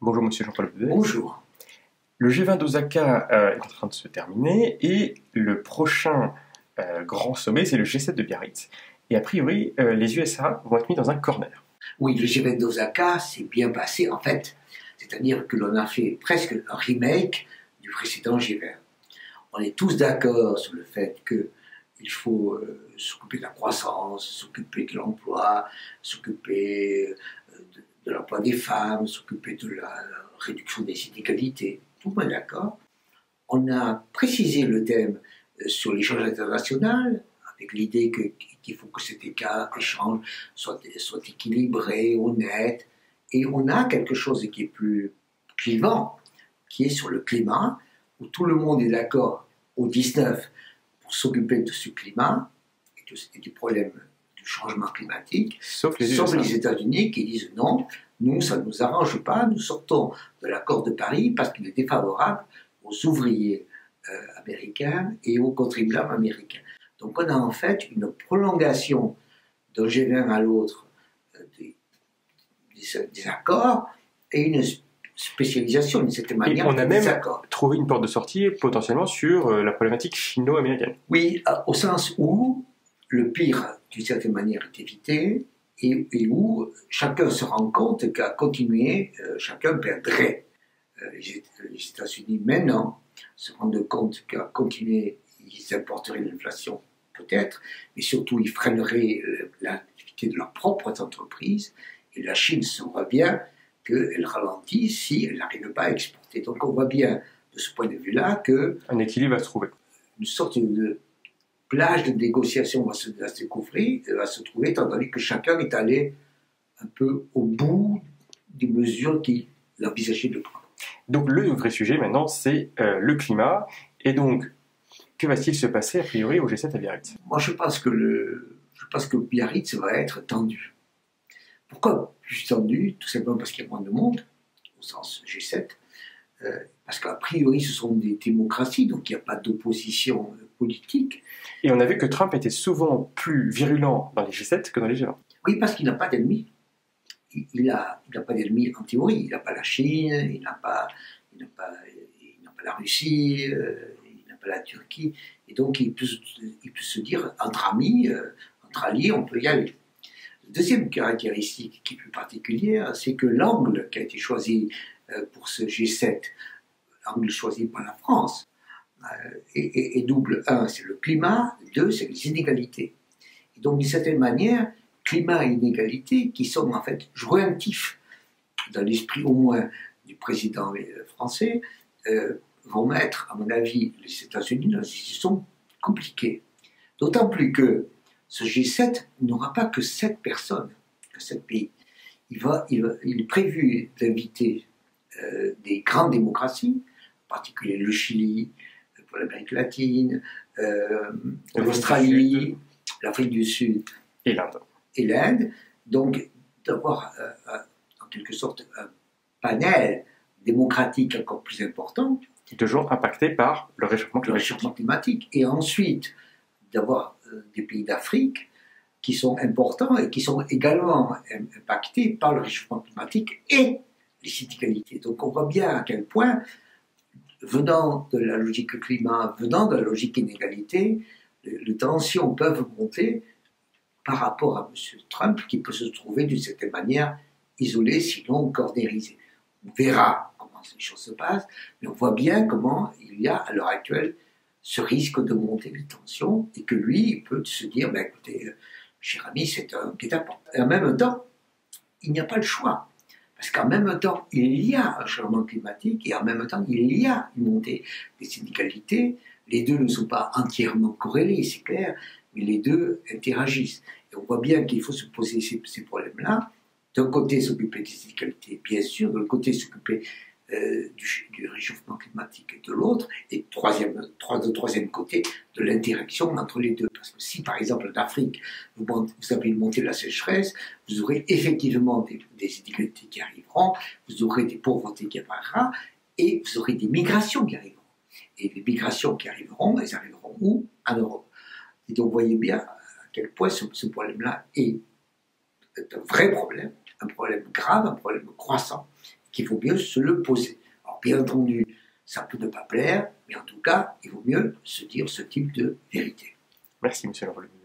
Bonjour Monsieur Jean-Paul Beuve. Bonjour. Le G20 d'Osaka est en train de se terminer et le prochain grand sommet, c'est le G7 de Biarritz. Et a priori, les USA vont être mis dans un corner. Oui, le G20 d'Osaka s'est bien passé en fait. C'est-à-dire que l'on a fait presque un remake du précédent G20. On est tous d'accord sur le fait qu'il faut s'occuper de la croissance, s'occuper de l'emploi, s'occuper de l'emploi des femmes, s'occuper de la réduction des inégalités. Tout le monde est d'accord. On a précisé le thème sur l'échange international, avec l'idée qu'il faut que cet échange soit équilibré, honnête. Et on a quelque chose qui est plus clivant, qui est sur le climat, où tout le monde est d'accord au 19 pour s'occuper de ce climat et du problème du changement climatique, Sauf les États-Unis qui disent non, nous ça ne nous arrange pas, nous sortons de l'accord de Paris parce qu'il est défavorable aux ouvriers américains et aux contribuables américains. Donc on a en fait une prolongation d'un G20 à l'autre des accords et une spécialisation d'une certaine manière. Et on a même trouvé une porte de sortie potentiellement sur la problématique chino-américaine. Oui, au sens où le pire d'une certaine manière est évité et où chacun se rend compte qu'à continuer, chacun perdrait. Les États-Unis maintenant se rendent compte qu'à continuer, ils importeraient l'inflation peut-être, mais surtout ils freineraient l'activité de leurs propres entreprises. Et la Chine se voit bien qu'elle ralentit si elle n'arrive pas à exporter. Donc on voit bien de ce point de vue-là qu'un équilibre va se trouver. Une sorte de plage de négociation va se trouver, étant donné que chacun est allé un peu au bout des mesures qu'il envisageait de prendre. Donc le vrai sujet maintenant, c'est le climat. Et donc, que va-t-il se passer a priori au G7 à Biarritz? Moi je pense que Biarritz va être tendu. Pourquoi plus tendu? Tout simplement parce qu'il y a moins de monde, au sens G7, parce qu'a priori ce sont des démocraties, donc il n'y a pas d'opposition politique. Et on a vu que Trump était souvent plus virulent dans les G7 que dans les G20. Oui, parce qu'il n'a pas d'ennemis. Il n'a pas d'ennemis en théorie. Il n'a pas la Chine, il n'a pas la Russie, il n'a pas la Turquie. Et donc il peut se dire, entre amis, entre alliés, on peut y aller. Deuxième caractéristique qui est plus particulière, c'est que l'angle qui a été choisi pour ce G7, l'angle choisi par la France, est double. Un, c'est le climat. Deux, c'est les inégalités. Et donc, d'une certaine manière, climat et inégalités, qui sont en fait jointifs dans l'esprit au moins du président français, vont mettre, à mon avis, les États-Unis dans une situation compliquée. D'autant plus que ce G7 n'aura pas que 7 personnes, que 7 pays. Il est prévu d'inviter des grandes démocraties, en particulier le Chili, pour l'Amérique latine, l'Australie, l'Afrique du Sud et l'Inde. Donc, d'avoir en quelque sorte un panel démocratique encore plus important. Toujours impacté par le réchauffement climatique. Et ensuite, d'avoir des pays d'Afrique qui sont importants et qui sont également impactés par le réchauffement climatique et les inégalités. Donc on voit bien à quel point, venant de la logique climat, venant de la logique inégalité, les tensions peuvent monter par rapport à M. Trump, qui peut se trouver d'une certaine manière isolé, sinon cornérisé. On verra comment ces choses se passent, mais on voit bien comment il y a à l'heure actuelle ce risque de monter les tensions, et que lui, il peut se dire, ben écoutez, cher ami, c'est un guet-apens. Et en même temps, il n'y a pas le choix. Parce qu'en même temps, il y a un changement climatique, et en même temps, il y a une montée des inégalités. Les deux ne sont pas entièrement corrélés, c'est clair, mais les deux interagissent. Et on voit bien qu'il faut se poser ces problèmes-là. D'un côté, s'occuper des inégalités, bien sûr, de l'autre côté, s'occuper du réchauffement climatique et de l'autre, et de troisième côté, de l'interaction entre les deux. Parce que si, par exemple, en Afrique, vous avez une montée de la sécheresse, vous aurez effectivement des inégalités qui arriveront, vous aurez des pauvretés qui apparaîtront, et vous aurez des migrations qui arriveront. Et les migrations qui arriveront, elles arriveront où? En Europe. Et donc, vous voyez bien à quel point ce problème-là est un vrai problème, un problème grave, un problème croissant, qu'il vaut mieux se le poser. Alors bien entendu, ça peut ne pas plaire, mais en tout cas, il vaut mieux se dire ce type de vérité. Merci, monsieur le Relevé.